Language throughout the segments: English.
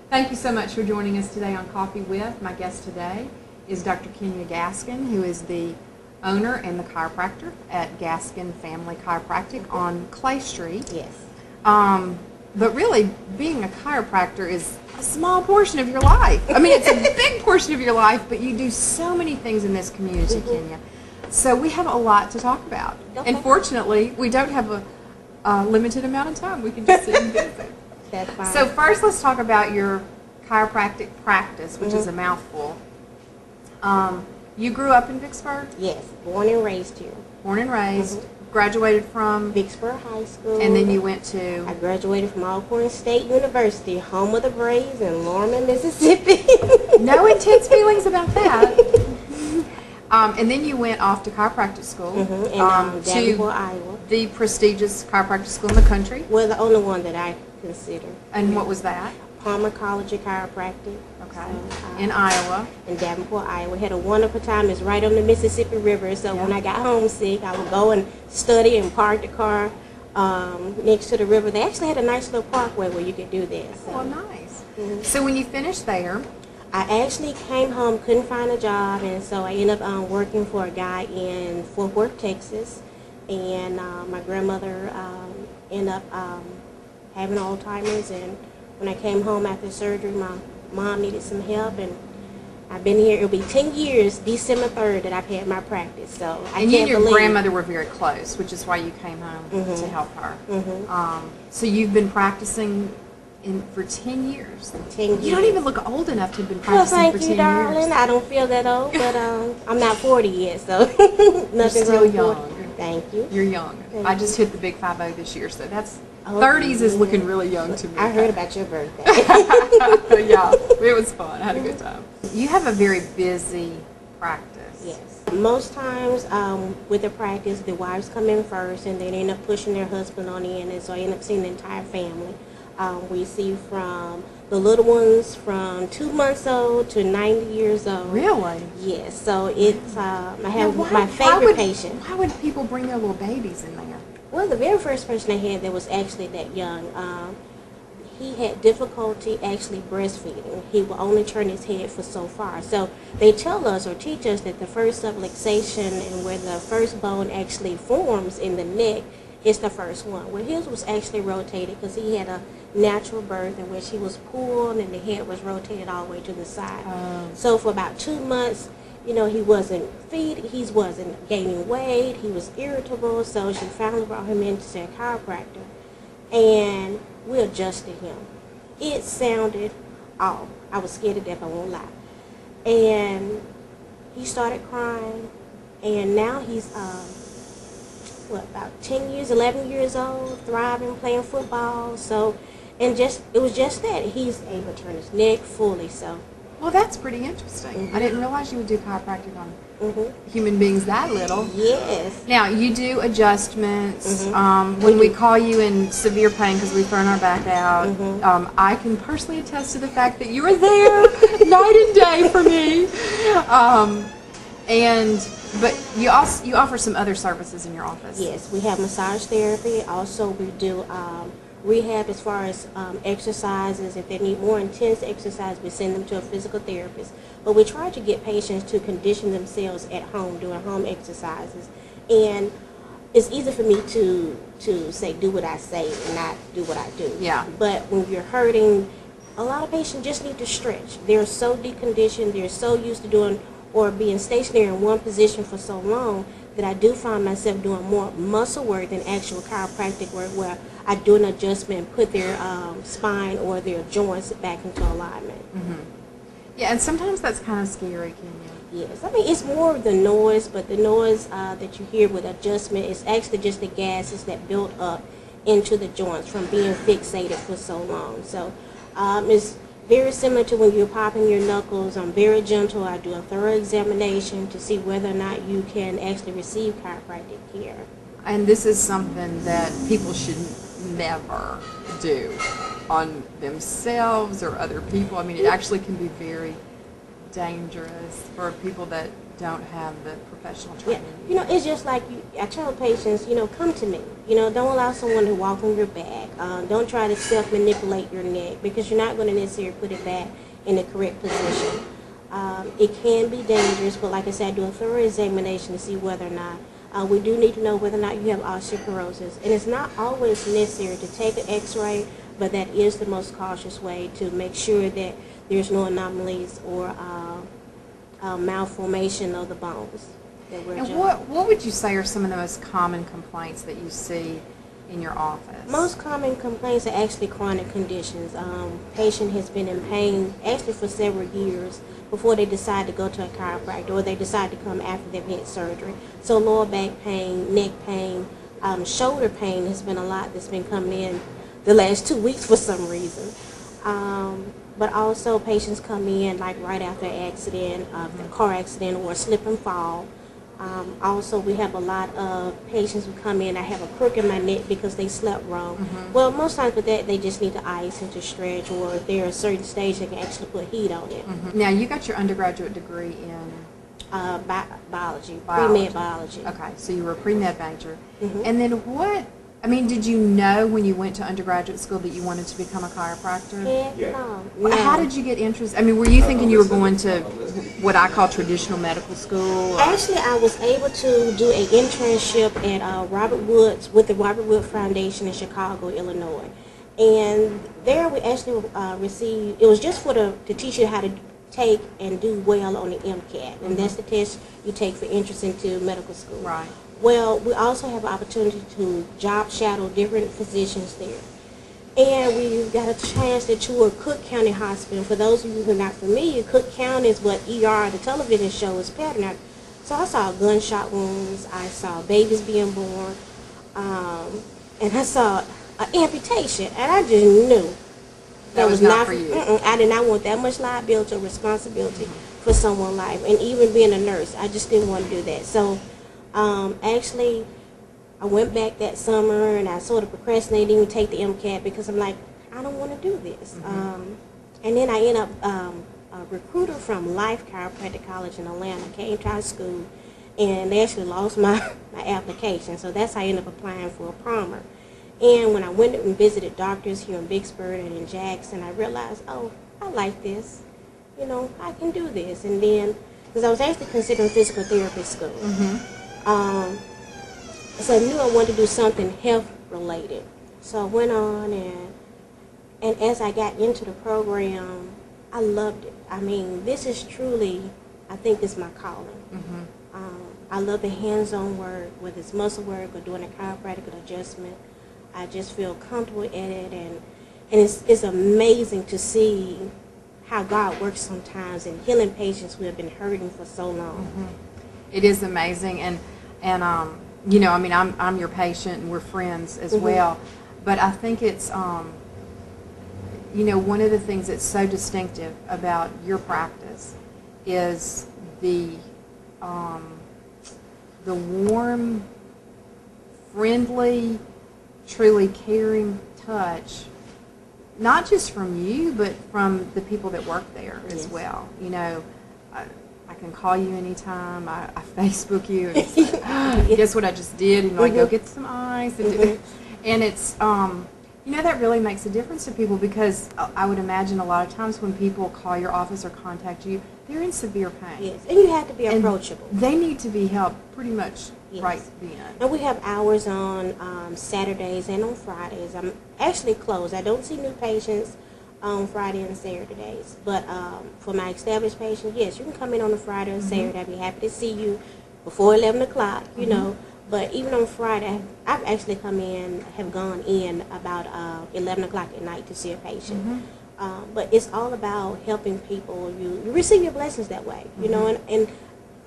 Thank you so much for joining us today on Coffee With. My guest today is Dr. Kenya Gaskin, who is the owner and the chiropractor at Gaskin Family Chiropractic on Clay Street. Yes. But really, being a chiropractor is a small portion of your life. I mean, it's a big portion of your life, but you do so many things in this community, Kenya. So we have a lot to talk about. Okay. And fortunately, we don't have a limited amount of time. We can just sit and visit. That's fine. So first, let's talk about your chiropractic practice, which is a mouthful. You grew up in Vicksburg? Yes, born and raised here. Born and raised. Graduated from? Vicksburg High School. And then you went to? I graduated from Alcorn State University, home of the Braves in Lorman, Mississippi. No intense feelings about that. And then you went off to chiropractic school. In Davenport, Iowa. The prestigious chiropractic school in the country. Well, the only one that I consider. And what was that? Palmer College of Chiropractic. Okay. So, in Iowa. In Davenport, Iowa. Had a wonderful time. It's right on the Mississippi River. So when I got homesick, I would go and study and park the car next to the river. They actually had a nice little parkway where you could do this. So. Oh, nice. So when you finished there, I actually came home, couldn't find a job, and so I ended up working for a guy in Fort Worth, Texas. And my grandmother ended up having Alzheimer's, and when I came home after surgery, my mom needed some help, and I've been here. It'll be 10 years, December 3rd, that I've had my practice. So I and can't you and your believe. grandmother were very close, which is why you came home to help her. So you've been practicing for 10 years. 10 years. You don't even look old enough to have been Well, practicing thank for 10 you, darling. years. I don't feel that old, but I'm not 40 yet, so nothing still wrong. young. Thank you. You're young. Thank I you. just hit the big 50 this year, so that's Oh, 30s is looking really young to me. I heard about your birthday. Yeah, it was fun. I had a good time. You have a very busy practice. Yes. Most times with the practice, the wives come in first, and they end up pushing their husband on in, and so I end up seeing the entire family. We see from the little ones from 2 months old to 90 years old. Really? Yes. So it's I have Now, my favorite patient. Why would people bring their little babies in there? Well, the very first person I had that was actually that young, he had difficulty actually breastfeeding. He will only turn his head for so far. So they tell us or teach us that the first subluxation and where the first bone actually forms in the neck is the first one. Well, his was actually rotated because he had a natural birth in which he was pulled and the head was rotated all the way to the side. So for about 2 months, you know, he wasn't feeding, he wasn't gaining weight, he was irritable, so she finally brought him in to see a chiropractor, and we adjusted him. It sounded off. I was scared to death, I won't lie. And he started crying, and now he's, about 10 years, 11 years old, thriving, playing football, so, and just, it was just that, he's able to turn his neck fully, so. Well, that's pretty interesting. I didn't realize you would do chiropractic on human beings that little. Yes. Now, you do adjustments. When we call you in severe pain because we've thrown our back out, I can personally attest to the fact that you are there night and day for me. But you offer some other services in your office. Yes, we have massage therapy. Also, we do rehab as far as exercises. If they need more intense exercise, we send them to a physical therapist. But we try to get patients to condition themselves at home, doing home exercises. And it's easy for me to say, do what I say and not do what I do. Yeah. But when you're hurting, a lot of patients just need to stretch. They're so deconditioned, they're so used to doing or being stationary in one position for so long that I do find myself doing more muscle work than actual chiropractic work, where I do an adjustment and put their spine or their joints back into alignment. Yeah, and sometimes that's kind of scary, Kenya. Yes, I mean, it's more of the noise, but the noise that you hear with adjustment is actually just the gases that build up into the joints from being fixated for so long. So it's very similar to when you're popping your knuckles. I'm very gentle. I do a thorough examination to see whether or not you can actually receive chiropractic care. And this is something that people should never do on themselves or other people. I mean, it actually can be very dangerous for people that don't have the professional training. Yeah. It's just like I tell patients, come to me. Don't allow someone to walk on your back. Don't try to self-manipulate your neck because you're not going to necessarily put it back in the correct position. It can be dangerous, but like I said, I do a thorough examination to see whether or not we do need to know whether or not you have osteoporosis. And it's not always necessary to take an x-ray, but that is the most cautious way to make sure that there's no anomalies or malformation of the bones. And what would you say are some of the most common complaints that you see in your office? Most common complaints are actually chronic conditions. Patient has been in pain actually for several years before they decide to go to a chiropractor, or they decide to come after they've had surgery. So lower back pain, neck pain, shoulder pain has been a lot that's been coming in the last 2 weeks for some reason. But also patients come in like right after an accident, a car accident or a slip and fall. Also, we have a lot of patients who come in, I have a crook in my neck because they slept wrong. Well, most times with that, they just need to ice and to stretch, or if they're at a certain stage, they can actually put heat on it. Now, you got your undergraduate degree in? Biology, pre-med biology. Okay, so you were a pre-med major. And then did you know when you went to undergraduate school that you wanted to become a chiropractor? No. How did you get interested? Were you thinking you were going to what I call traditional medical school? Actually, I was able to do an internship at Robert Woods with the Robert Wood Foundation in Chicago, Illinois. And there we actually received, it was just to teach you how to take and do well on the MCAT. And that's the test you take for entrance into medical school. Right. Well, we also have an opportunity to job shadow different physicians there. And we got a chance to tour Cook County Hospital. For those of you who are not familiar, Cook County is what ER, the television show, is patterned. So I saw gunshot wounds, I saw babies being born, and I saw an amputation. And I just knew that was not for you. I did not want that much liability or responsibility for someone's life. And even being a nurse, I just didn't want to do that. So actually, I went back that summer and I sort of procrastinated even take the MCAT because I'm like, I don't want to do this. And then I ended up, a recruiter from Life Chiropractic College in Atlanta came to our school and they actually lost my application. So that's how I ended up applying for a Palmer. And when I went and visited doctors here in Vicksburg and in Jackson, I realized, oh, I like this. I can do this. And then, because I was actually considering physical therapy school. So I knew I wanted to do something health related. So I went on and as I got into the program, I loved it. This is truly, I think this is my calling. I love the hands-on work, whether it's muscle work or doing a chiropractic adjustment. I just feel comfortable in it, and it's amazing to see how God works sometimes in healing patients who have been hurting for so long. It is amazing, and I'm your patient, and we're friends as well. But I think it's, one of the things that's so distinctive about your practice is the warm, friendly, truly caring touch, not just from you, but from the people that work there as well. I can call you anytime. I Facebook you. And it's like, guess what I just did? And go get some ice. And it's, that really makes a difference to people because I would imagine a lot of times when people call your office or contact you, they're in severe pain. Yes, and you have to be approachable. They need to be helped pretty much right then. And we have hours on Saturdays and on Fridays. I'm actually closed. I don't see new patients on Friday and Saturdays. But for my established patients, yes, you can come in on a Friday or Saturday. I'd be happy to see you before 11 o'clock, But even on Friday, I've actually have gone in about 11 o'clock at night to see a patient. But it's all about helping people. You receive your blessings that way, and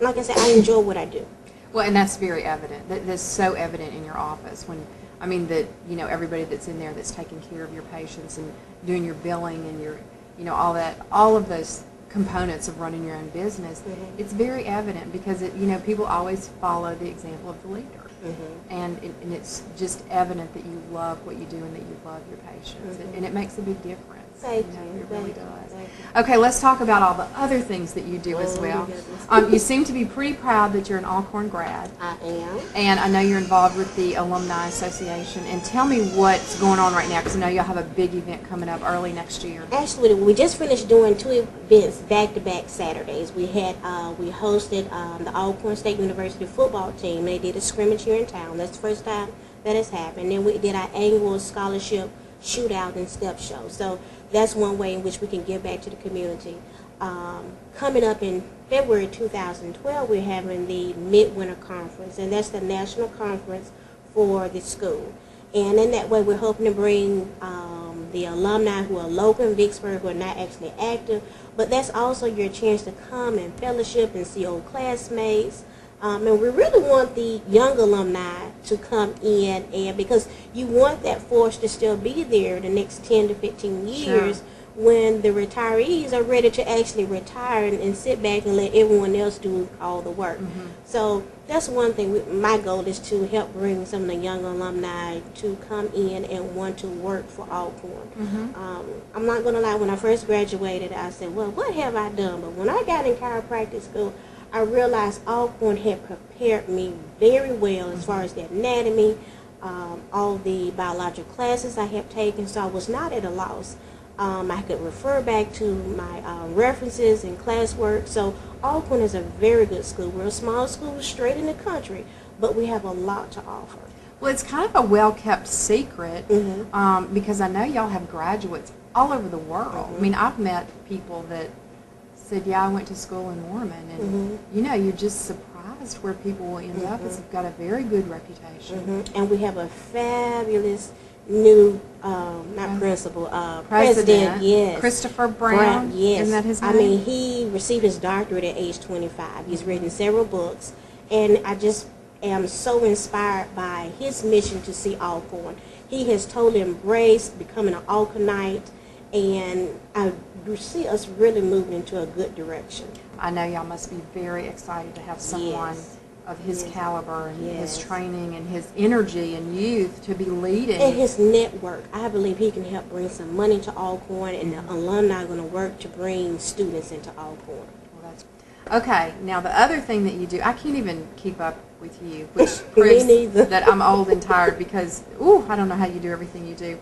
like I said, I enjoy what I do. Well, and that's very evident. That's so evident in your office everybody that's in there that's taking care of your patients and doing your billing and your, all of those components of running your own business. It's very evident because people always follow the example of the leader. And it's just evident that you love what you do and that you love your patients. And it makes a big difference. Thank you. You. It really does. Okay, let's talk about all the other things that you do as well. You seem to be pretty proud that you're an Alcorn grad. I am. And I know you're involved with the Alumni Association. And tell me what's going on right now, because I know you'll have a big event coming up early next year. Actually, we just finished doing 2 events back-to-back Saturdays. We hosted the Alcorn State University football team. They did a scrimmage here in town. That's the first time that has happened. Then we did our annual scholarship shootout and step show. So that's one way in which we can give back to the community. Coming up in February 2012, we're having the Midwinter Conference, and that's the national conference for the school. And in that way, we're hoping to bring the alumni who are local in Vicksburg, who are not actually active, but that's also your chance to come and fellowship and see old classmates. And we really want the young alumni to come in, and because you want that force to still be there the next 10 to 15 years. Sure. When the retirees are ready to actually retire and sit back and let everyone else do all the work. Mm-hmm. So that's one thing. My goal is to help bring some of the young alumni to come in and want to work for Alcorn. Mm-hmm. I'm not going to lie, when I first graduated, I said, well, what have I done? But when I got in chiropractic school, I realized Alcorn had prepared me very well as far as the anatomy, all the biological classes I have taken, so I was not at a loss. I could refer back to my references and classwork. So Alcorn is a very good school. We're a small school straight in the country, but we have a lot to offer. Well, it's kind of a well-kept secret. Mm-hmm. Because I know y'all have graduates all over the world. Mm-hmm. I mean, I've met people that said, yeah, I went to school in Norman, and mm-hmm. you know, you're just surprised where people will end mm-hmm. up. It's got a very good reputation. Mm-hmm. And we have a fabulous new president, yes, Christopher Brown, yes. Isn't that his name? I mean, he received his doctorate at age 25. He's written several books, and I just am so inspired by his mission to see Alcorn. He has totally embraced becoming an Alcornite, and I see us really moving into a good direction. I know y'all must be very excited to have someone of his caliber and his training and his energy and youth to be leading. And his network. I believe he can help bring some money to Alcorn, and the alumni are going to work to bring students into Alcorn. Well, okay, now the other thing that you do, I can't even keep up with you, which proves that I'm old and tired because, I don't know how you do everything you do.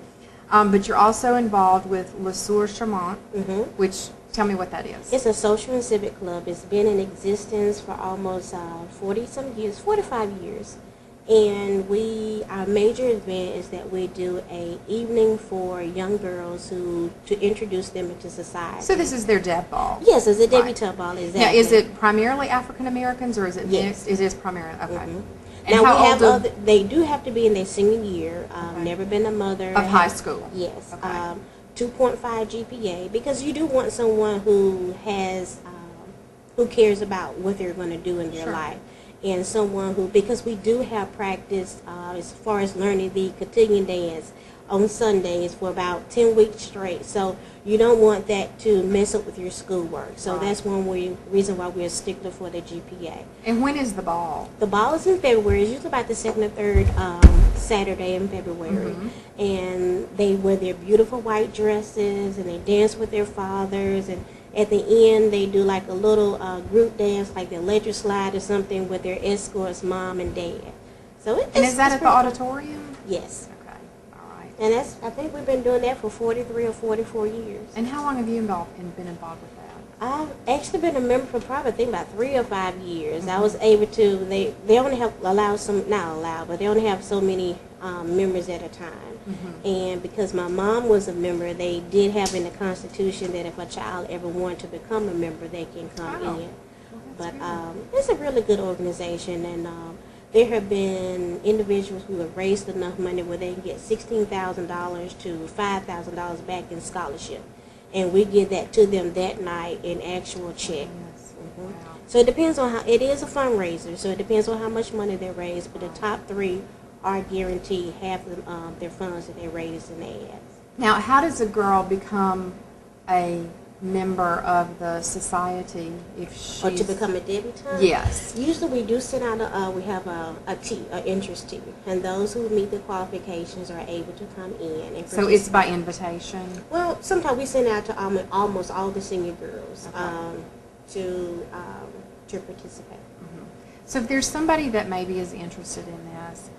But you're also involved with Le Soeur Charmant, mm-hmm. which, tell me what that is. It's a social and civic club. It's been in existence for almost 40-some years, 45 years. And our major event is that we do an evening for young girls to introduce them into society. So this is their deb ball? Yes, it's a debutante ball, exactly. Now, is it primarily African Americans or is it mixed? It is primarily, okay. Mm-hmm. And now they do have to be in their senior year, never been a mother. Of high school? Yes. Okay. 2.5 GPA, because you do want someone who has, who cares about what they're going to do in their life. And someone who, because we do have practice as far as learning the cotillion dance on Sundays for about 10 weeks straight. So you don't want that to mess up with your schoolwork. So that's one reason why we're a stickler for the GPA. And when is the ball? The ball is in February. It's usually about the second or third Saturday in February. Mm-hmm. And they wear their beautiful white dresses, and they dance with their fathers, and at the end they do like a little group dance, like the electric slide or something, with their escorts, mom and dad. So and is that at the auditorium? Yes. Okay. All right. And I think we've been doing that for 43 or 44 years. And how long have you been involved with that? I've actually been a member for probably, I think, about 3 or 5 years. Mm-hmm. I was able to, they only have they only have so many members at a time. Mm-hmm. And because my mom was a member, they did have in the Constitution that if a child ever wanted to become a member, they can come in. Well, but it's a really good organization, and there have been individuals who have raised enough money where they can get $16,000 to $5,000 back in scholarship. And we give that to them that night in actual check. Yes. Mm-hmm. Wow. So it depends on it is a fundraiser, so it depends on how much money they raise, but the top 3 are guaranteed half of their funds that they raise in ads. Now, how does a girl become a member of the society if she's... Or to become a debutante? Yes. Usually we do send out we have an interest tea, and those who meet the qualifications are able to come in and So it's by invitation? Well, sometimes we send out to almost all the senior girls to participate. Mm-hmm. So if there's somebody that maybe is interested in this,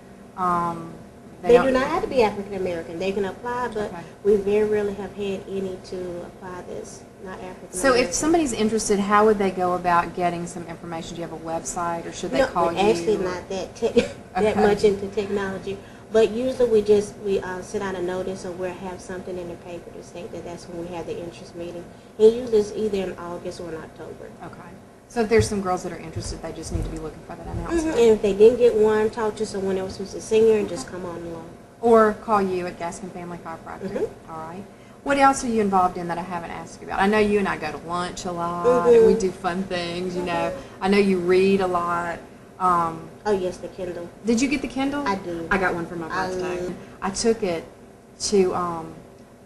they do not have to be African American. They can apply, but okay. we very rarely have had any to apply this not African American. So if somebody's interested, how would they go about getting some information? Do you have a website, or should they call you? Actually not that much into technology. But usually we send out a notice, or we'll have something in the paper to state that that's when we have the interest meeting. And usually it's either in August or in October. Okay. So if there's some girls that are interested, they just need to be looking for that announcement. Mm-hmm. And if they didn't get one, talk to someone else who's a senior and just come on along. Or call you at Gaskin Family Chiropractic. Mm-hmm. All right. What else are you involved in that I haven't asked you about? I know you and I go to lunch a lot, and we do fun things, you know. I know you read a lot. Oh, yes, the Kindle. Did you get the Kindle? I did. I got one for my birthday. I took it to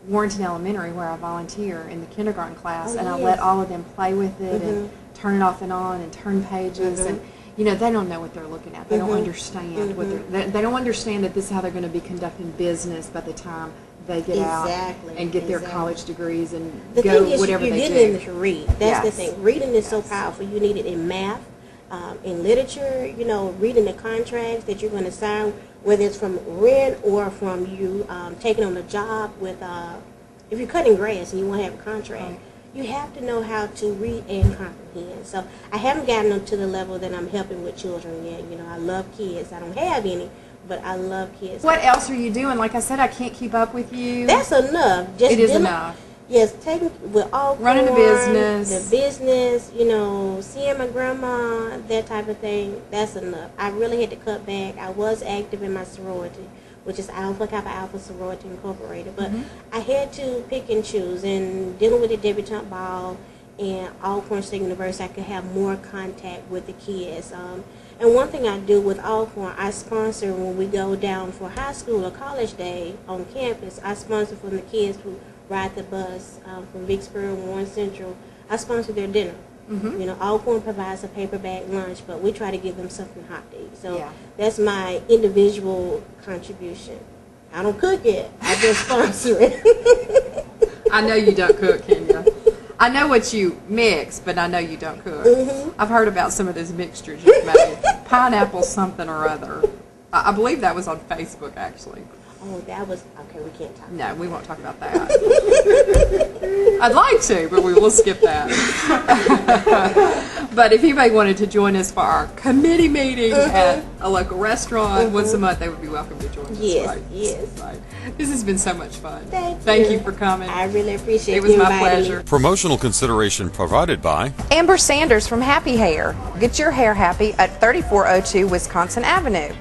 Warrenton Elementary, where I volunteer in the kindergarten class, and I let all of them play with it and turn it off and on and turn pages. And, you know, they don't know what they're looking at. They don't understand what they don't understand that this is how they're going to be conducting business by the time they get out and get their college degrees and the go thing is, whatever you're they getting do. them to read. That's the thing. Reading is so powerful. You need it in math, in literature, you know, reading the contracts that you're going to sign, whether it's from rent or from you taking on a job with, if you're cutting grass and you want to have a contract, you have to know how to read and comprehend. So I haven't gotten up to the level that I'm helping with children yet. You know, I love kids. I don't have any, but I love kids. What else are you doing? Like I said, I can't keep up with you. That's enough. Just it is enough. Yes, taking with all running a business, you know, seeing my grandma, that type of thing. That's enough. I really had to cut back. I was active in my sorority, which is Alpha Kappa Alpha Sorority Incorporated, but I had to pick and choose. And dealing with the debutante ball and Alcorn State University, I could have more contact with the kids. And one thing I do with Alcorn, I sponsor when we go down for high school or college day on campus. I sponsor for the kids who ride the bus from Vicksburg, Warren Central. I sponsor their dinner. You know, Alcorn provides a paper bag lunch, but we try to give them something hot to eat. So that's my individual contribution. I don't cook it. I just sponsor it. I know you don't cook, Kenya. I know what you mix, but I know you don't cook. I've heard about some of those mixtures you've made. Pineapple something or other. I believe that was on Facebook, actually. Oh, that was, okay, we can't talk about No, we won't talk about that. I'd like to, but we will skip that. But if anybody wanted to join us for our committee meeting at a local restaurant once a month, they would be welcome to join us. Yes, yes. Right. This has been so much fun. Thank you for coming. I really appreciate it. It was my pleasure. Promotional consideration provided by Amber Sanders from Happy Hair. Get your hair happy at 3402 Wisconsin Avenue.